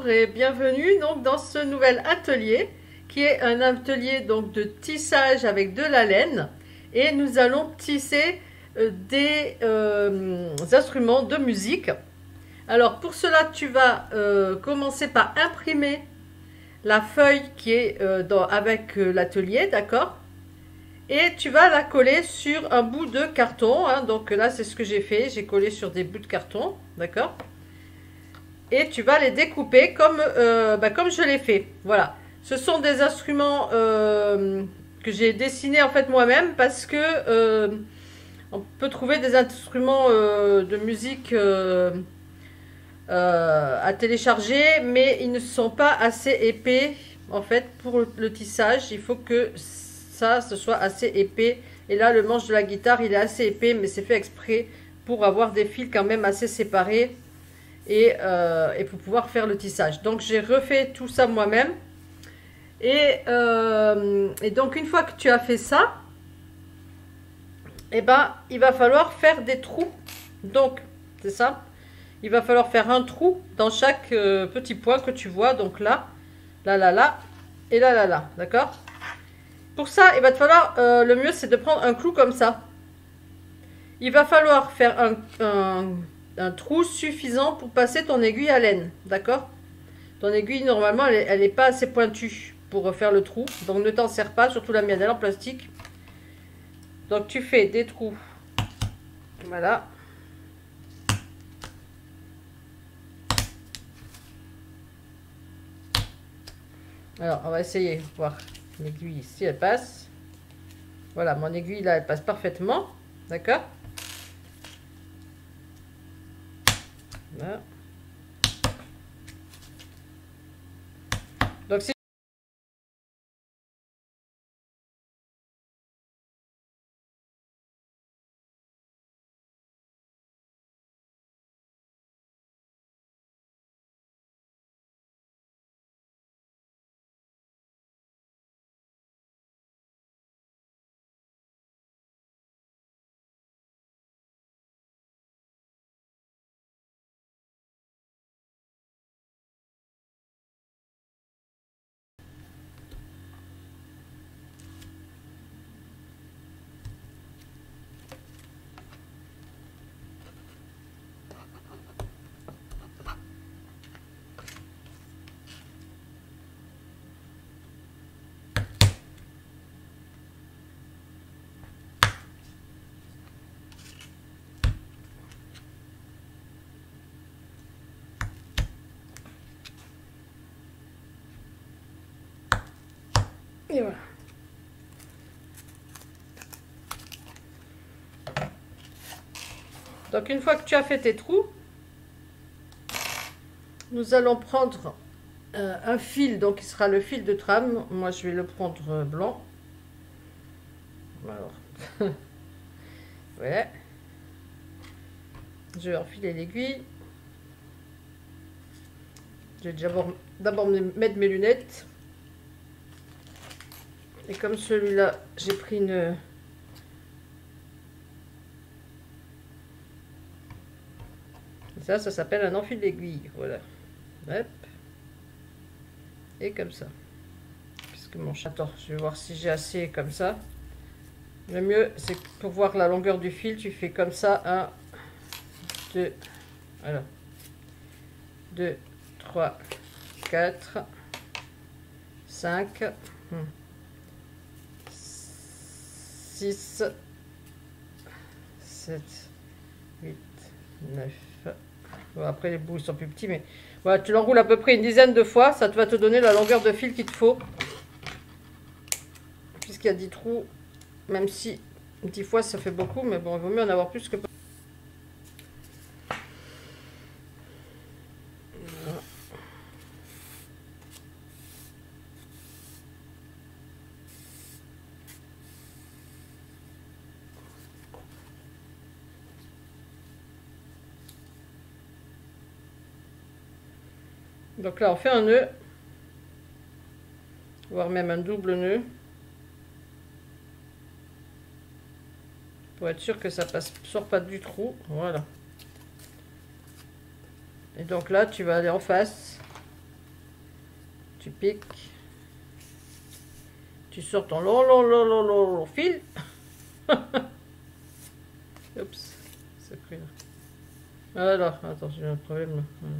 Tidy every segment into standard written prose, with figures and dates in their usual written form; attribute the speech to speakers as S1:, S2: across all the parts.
S1: bonjour et bienvenue donc dans ce nouvel atelier qui est un atelier donc de tissage avec de la laine et nous allons tisser des instruments de musique. Alors pour cela tu vas commencer par imprimer la feuille qui est avec l'atelier, d'accord? Et tu vas la coller sur un bout de carton, hein. Donc là c'est ce que j'ai fait, j'ai collé sur des bouts de carton, d'accord? Et tu vas les découper comme je l'ai fait. Voilà. Ce sont des instruments que j'ai dessinés en fait moi-même parce que on peut trouver des instruments de musique à télécharger, mais ils ne sont pas assez épais en fait pour le tissage. Il faut que ce soit assez épais. Et là, le manche de la guitare, il est assez épais, mais c'est fait exprès pour avoir des fils quand même assez séparés. Et pour pouvoir faire le tissage. Donc j'ai refait tout ça moi-même et donc une fois que tu as fait ça, et ben il va falloir faire des trous. Donc c'est ça, il va falloir faire un trou dans chaque petit point que tu vois. Donc là et là, d'accord? Pour ça il va te falloir le mieux c'est de prendre un clou comme ça. Il va falloir faire un trou suffisant pour passer ton aiguille à laine, d'accord? Ton aiguille normalement elle n'est pas assez pointue pour faire le trou, donc ne t'en sers pas, surtout la mienne elle est en plastique. Donc tu fais des trous, voilà. Alors on va essayer de voir l'aiguille si elle passe. Voilà, mon aiguille là elle passe parfaitement, d'accord? Voilà. Donc si et voilà. Donc une fois que tu as fait tes trous, nous allons prendre un fil, donc qui sera le fil de trame. Moi je vais le prendre blanc. Alors, ouais. Je vais enfiler l'aiguille. Je vais d'abord mettre mes lunettes. Et comme celui-là, j'ai pris une... Ça s'appelle un enfil d'aiguille. Voilà. Hop. Et comme ça. Puisque mon chat... Attends, je vais voir si j'ai assez comme ça. Le mieux, c'est pour voir la longueur du fil, tu fais comme ça. 1, 2, voilà. 2, 3, 4, 5, 6, 7, 8, 9. Bon, après les bouts sont plus petits, mais voilà, tu l'enroules à peu près une dizaine de fois, ça va te donner la longueur de fil qu'il te faut. Puisqu'il y a 10 trous, même si 10 fois ça fait beaucoup, mais bon, il vaut mieux en avoir plus que pas. Donc là, on fait un nœud, voire même un double nœud, pour être sûr que ça sort pas du trou. Voilà. Et donc là, tu vas aller en face Tu piques. Tu sors ton long fil. Oups, c'est pris là. Alors, attends, j'ai un problème là. Voilà.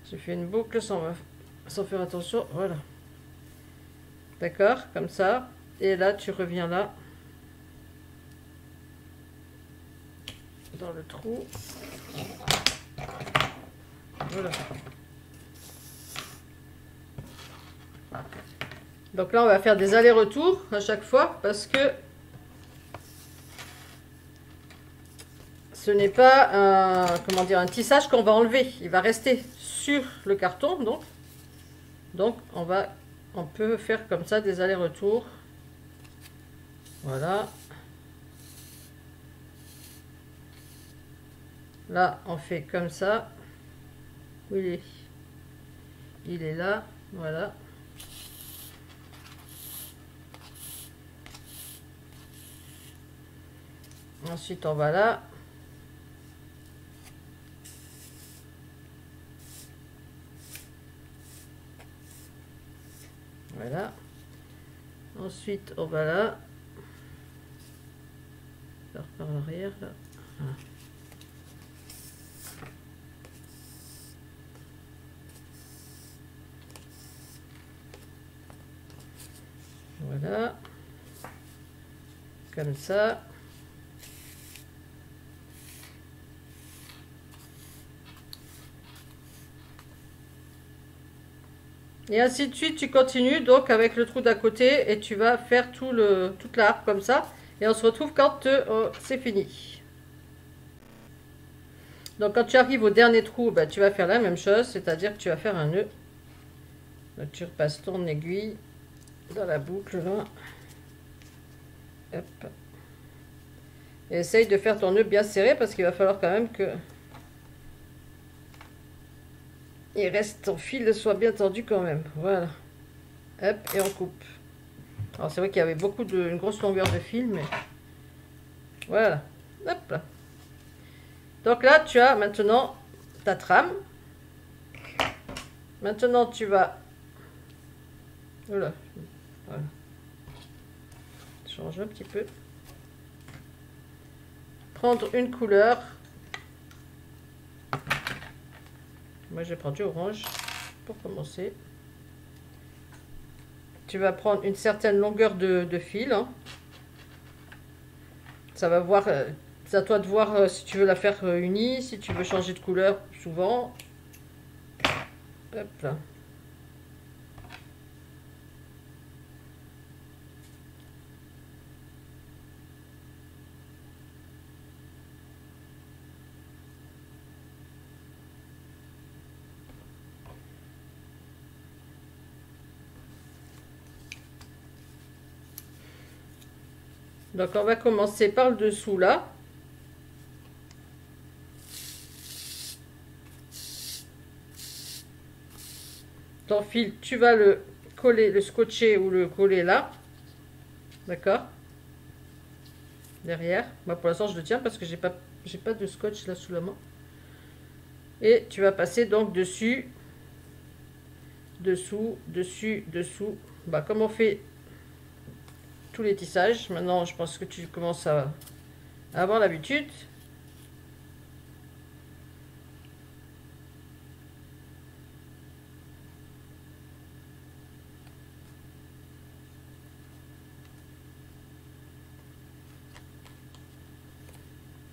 S1: J'ai fait une boucle sans faire attention. Voilà. D'accord, comme ça. Et là, tu reviens là. Dans le trou. Voilà. Donc là, on va faire des allers-retours à chaque fois parce que ce n'est pas un, comment dire, un tissage qu'on va enlever. Il va rester sur le carton, donc on peut faire comme ça des allers-retours. Voilà. Là, on fait comme ça. Où il est? Il est là. Voilà. Ensuite, on va là. Voilà. Ensuite, on va là. Par l'arrière, là. Voilà. Comme ça. Et ainsi de suite, tu continues donc avec le trou d'à côté et tu vas faire toute la harpe comme ça. Et on se retrouve quand c'est fini. Donc quand tu arrives au dernier trou, bah, tu vas faire la même chose, c'est-à-dire que tu vas faire un nœud. Donc tu repasses ton aiguille dans la boucle là. Hop. Et essaye de faire ton nœud bien serré parce qu'il va falloir quand même que il reste, ton fil soit bien tendu quand même. Voilà. Hop, et on coupe. Alors c'est vrai qu'il y avait une grosse longueur de fil, mais voilà. Hop là. Donc là, tu as maintenant ta trame. Maintenant, tu vas... Voilà. Voilà. Change un petit peu. Prendre une couleur. Moi, je vais prendre du orange pour commencer. Tu vas prendre une certaine longueur de fil. Hein. Ça va voir... c'est à toi de voir si tu veux la faire unie, si tu veux changer de couleur souvent. Hop là. Donc on va commencer par le dessous là. Ton fil, tu vas le coller, le scotcher ou le coller là. D'accord? Derrière. Moi pour l'instant je le tiens parce que j'ai pas de scotch là sous la main. Et tu vas passer donc dessus, dessous, dessus, dessous. Bah comme on fait tous les tissages, maintenant je pense que tu commences à avoir l'habitude.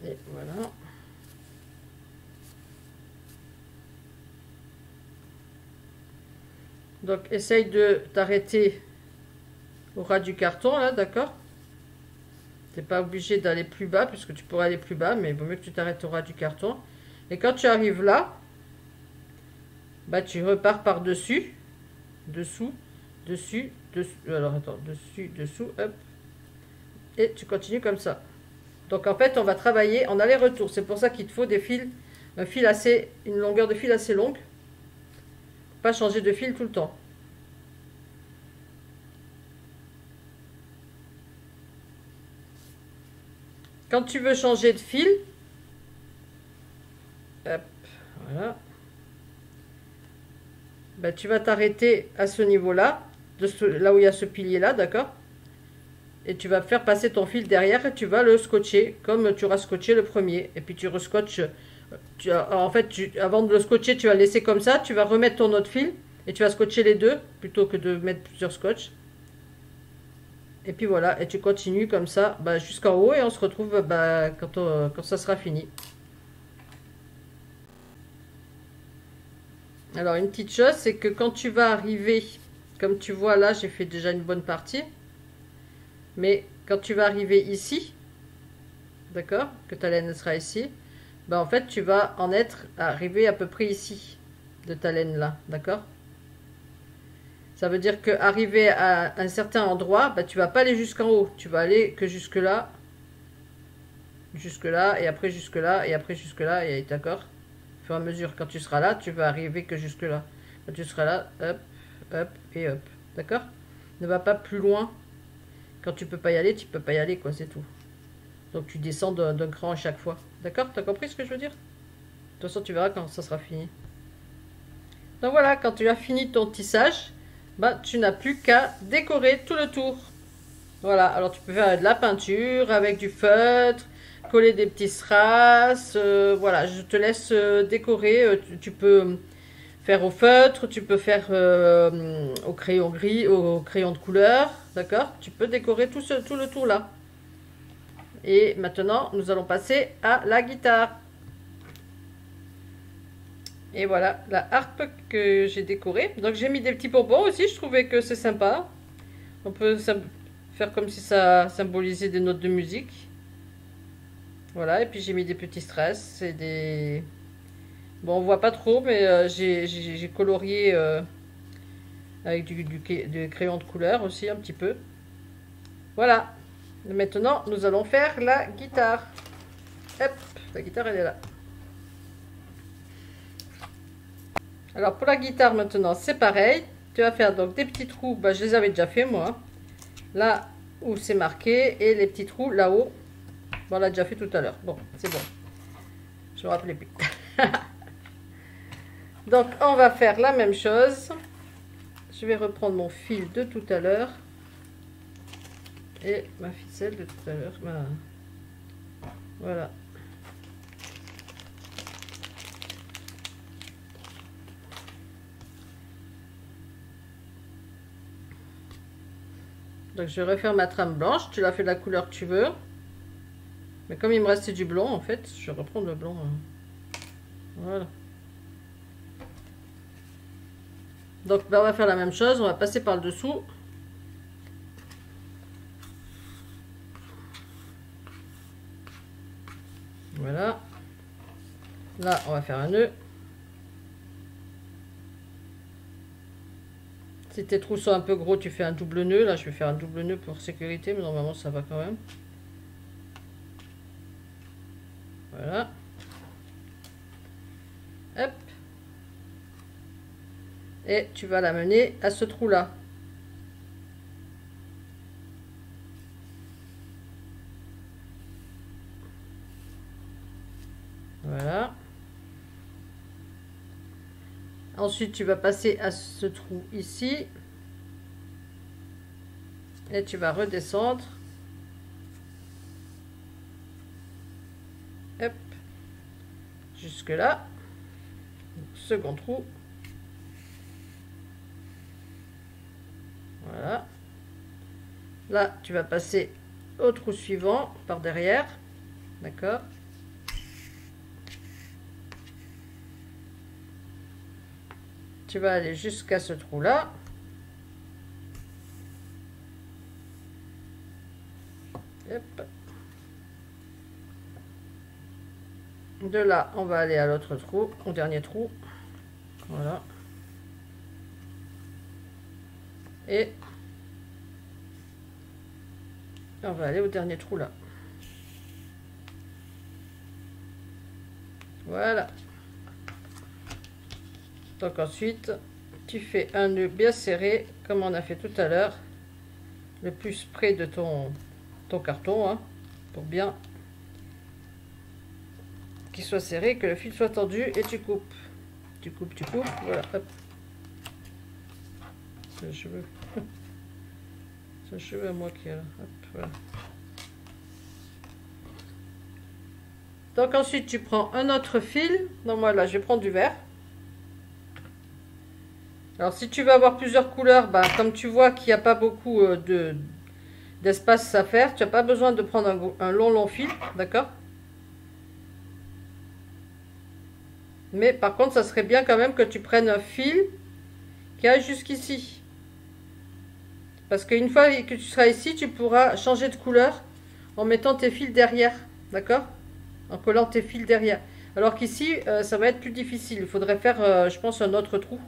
S1: Et voilà. Donc essaye de t'arrêter au ras du carton là, d'accord? T'es pas obligé d'aller plus bas puisque tu pourrais aller plus bas, mais il vaut mieux que tu t'arrêtes au ras du carton. Et quand tu arrives là, bah tu repars par dessus, dessous, dessus, dessous. Alors attends, dessus, dessous, hop. Et tu continues comme ça. Donc en fait, on va travailler en aller-retour. C'est pour ça qu'il te faut des fils, une longueur de fil assez longue. Pas changer de fil tout le temps. Quand tu veux changer de fil, hop, voilà. bah, tu vas t'arrêter à ce niveau-là, là où il y a ce pilier-là, d'accord? Et tu vas faire passer ton fil derrière et tu vas le scotcher comme tu auras scotché le premier. Et puis tu rescotches. En fait, avant de le scotcher, tu vas le laisser comme ça. Tu vas remettre ton autre fil et tu vas scotcher les deux plutôt que de mettre plusieurs scotch. Et puis voilà, et tu continues comme ça bah, jusqu'en haut et on se retrouve bah, quand ça sera fini. Alors une petite chose, c'est que quand tu vas arriver, comme tu vois là, j'ai fait déjà une bonne partie. Mais quand tu vas arriver ici, d'accord, que ta laine sera ici, bah en fait tu vas en être arrivé à peu près ici de ta laine là, d'accord. Ça veut dire que arrivé à un certain endroit, bah tu vas pas aller jusqu'en haut, tu vas aller que jusque là, et après jusque là, et après jusque là, et d'accord. Au fur et à mesure, quand tu seras là, tu vas arriver que jusque là. Quand tu seras là, hop, hop et hop, d'accord. Ne va pas plus loin. Quand tu peux pas y aller, tu peux pas y aller, quoi, c'est tout. Donc tu descends d'un cran à chaque fois. D'accord? T'as compris ce que je veux dire? De toute façon, tu verras quand ça sera fini. Donc voilà, quand tu as fini ton tissage, bah, tu n'as plus qu'à décorer tout le tour. Voilà, alors tu peux faire de la peinture avec du feutre, coller des petits strass. Voilà, je te laisse décorer. Tu peux faire au feutre, tu peux faire au crayon gris, au crayon de couleur. D'accord? Tu peux décorer tout le tour là. Et maintenant, nous allons passer à la guitare. Et voilà, la harpe que j'ai décorée. Donc j'ai mis des petits bonbons aussi, je trouvais que c'est sympa. On peut faire comme si ça symbolisait des notes de musique. Voilà, et puis j'ai mis des petits strass et des... Bon, on voit pas trop, mais j'ai colorié avec du crayon de couleur aussi un petit peu. Voilà. Maintenant, nous allons faire la guitare. Hop, la guitare, elle est là. Alors, pour la guitare, maintenant, c'est pareil. Tu vas faire donc des petits trous. Bah, je les avais déjà fait, moi. Là où c'est marqué. Et les petits trous là-haut. Bon, on l'a déjà fait tout à l'heure. Bon, c'est bon. Je me rappelais plus. Donc, on va faire la même chose. Je vais reprendre mon fil de tout à l'heure. Et ma ficelle de tout à l'heure. Voilà. Donc je vais refaire ma trame blanche. Tu la fais de la couleur que tu veux. Mais comme il me restait du blanc, en fait, je vais reprendre le blanc. Voilà. Donc là, on va faire la même chose. On va passer par le dessous. Voilà. Là, on va faire un nœud. Si tes trous sont un peu gros, tu fais un double nœud. Là, je vais faire un double nœud pour sécurité, mais normalement, ça va quand même. Voilà. Hop. Et tu vas l'amener à ce trou-là. Voilà. Ensuite, tu vas passer à ce trou ici. Et tu vas redescendre. Hop. Jusque là. Second trou. Voilà. Là, tu vas passer au trou suivant par derrière. D'accord? Tu vas aller jusqu'à ce trou-là. Hop. De là, on va aller à l'autre trou, au dernier trou. Voilà. Et on va aller au dernier trou là. Voilà. Donc ensuite, tu fais un nœud bien serré, comme on a fait tout à l'heure, le plus près de ton carton, hein, pour bien qu'il soit serré, que le fil soit tendu, et tu coupes. Tu coupes, voilà, hop. c'est les cheveux. C'est un cheveu à moi qui est là. Hop, voilà. Donc ensuite tu prends un autre fil. Donc moi là je vais prendre du vert. Alors si tu veux avoir plusieurs couleurs, bah, comme tu vois qu'il n'y a pas beaucoup d'espace à faire, tu n'as pas besoin de prendre un long fil, d'accord? Mais par contre ça serait bien quand même que tu prennes un fil qui aille jusqu'ici. Parce qu'une fois que tu seras ici, tu pourras changer de couleur en mettant tes fils derrière, d'accord? En collant tes fils derrière. Alors qu'ici, ça va être plus difficile. Il faudrait faire, je pense, un autre trou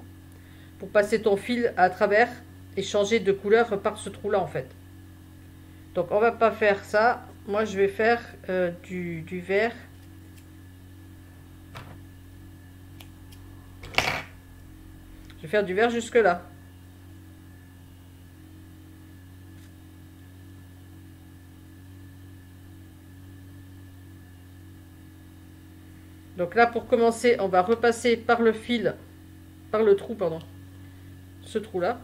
S1: pour passer ton fil à travers et changer de couleur par ce trou-là, en fait. Donc, on va pas faire ça. Moi, je vais faire du vert. Je vais faire du vert jusque là. Donc là, pour commencer, on va repasser par le fil, par le trou, pardon, ce trou-là,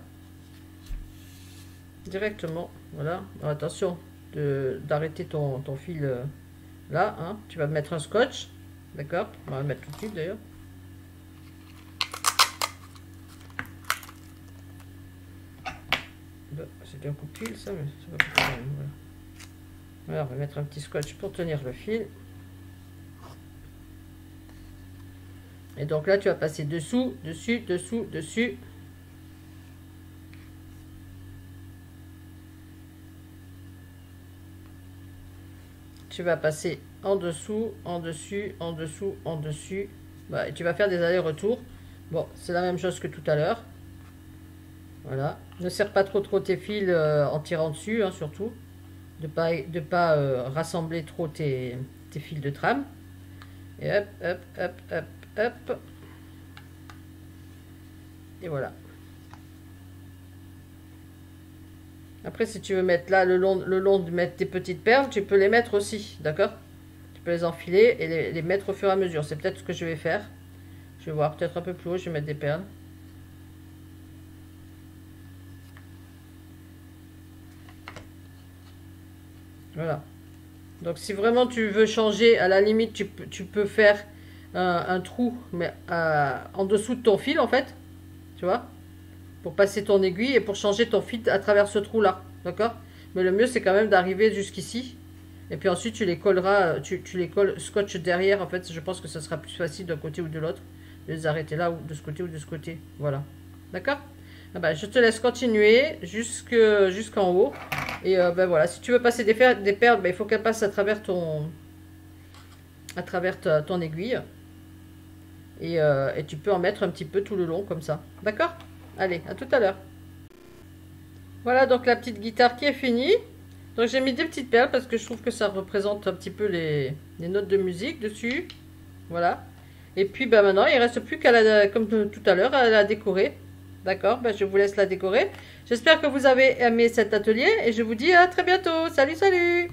S1: directement, voilà. Alors, attention d'arrêter ton fil là, hein. Tu vas mettre un scotch, d'accord? On va le mettre tout de suite d'ailleurs. C'est un coup de fil ça, mais c'est pas pour voilà. Voilà, on va mettre un petit scotch pour tenir le fil. Et donc là, tu vas passer dessous, dessus, dessous, dessus. Tu vas passer en dessous, en dessus, en dessous, en dessus. Bah, et tu vas faire des allers-retours. Bon, c'est la même chose que tout à l'heure. Voilà. Ne serre pas trop tes fils en tirant dessus, hein, surtout. De pas rassembler trop tes fils de trame. Et hop, hop, hop, hop. Hop. Et voilà. Après, si tu veux mettre là le long de mettre tes petites perles, tu peux les mettre aussi, d'accord? Tu peux les enfiler et les mettre au fur et à mesure. C'est peut-être ce que je vais faire. Je vais voir, peut-être un peu plus haut, je vais mettre des perles. Voilà. Donc si vraiment tu veux changer, à la limite, tu peux faire un trou mais en dessous de ton fil en fait, tu vois, pour passer ton aiguille et pour changer ton fil à travers ce trou là, d'accord? Mais le mieux c'est quand même d'arriver jusqu'ici et puis ensuite tu les colleras, tu les colles scotch derrière en fait. Je pense que ça sera plus facile d'un côté ou de l'autre de les arrêter là ou de ce côté ou de ce côté, voilà, d'accord? Ah bah, je te laisse continuer jusqu'en haut et ben voilà, si tu veux passer des perles, ben, il faut qu'elles passent à travers ton aiguille. Et tu peux en mettre un petit peu tout le long comme ça. D'accord? Allez, à tout à l'heure. Voilà donc la petite guitare qui est finie. Donc j'ai mis des petites perles parce que je trouve que ça représente un petit peu les notes de musique dessus. Voilà. Et puis ben, maintenant il ne reste plus qu'à comme tout à l'heure à la décorer. D'accord? Ben, je vous laisse la décorer. J'espère que vous avez aimé cet atelier et je vous dis à très bientôt. Salut, salut!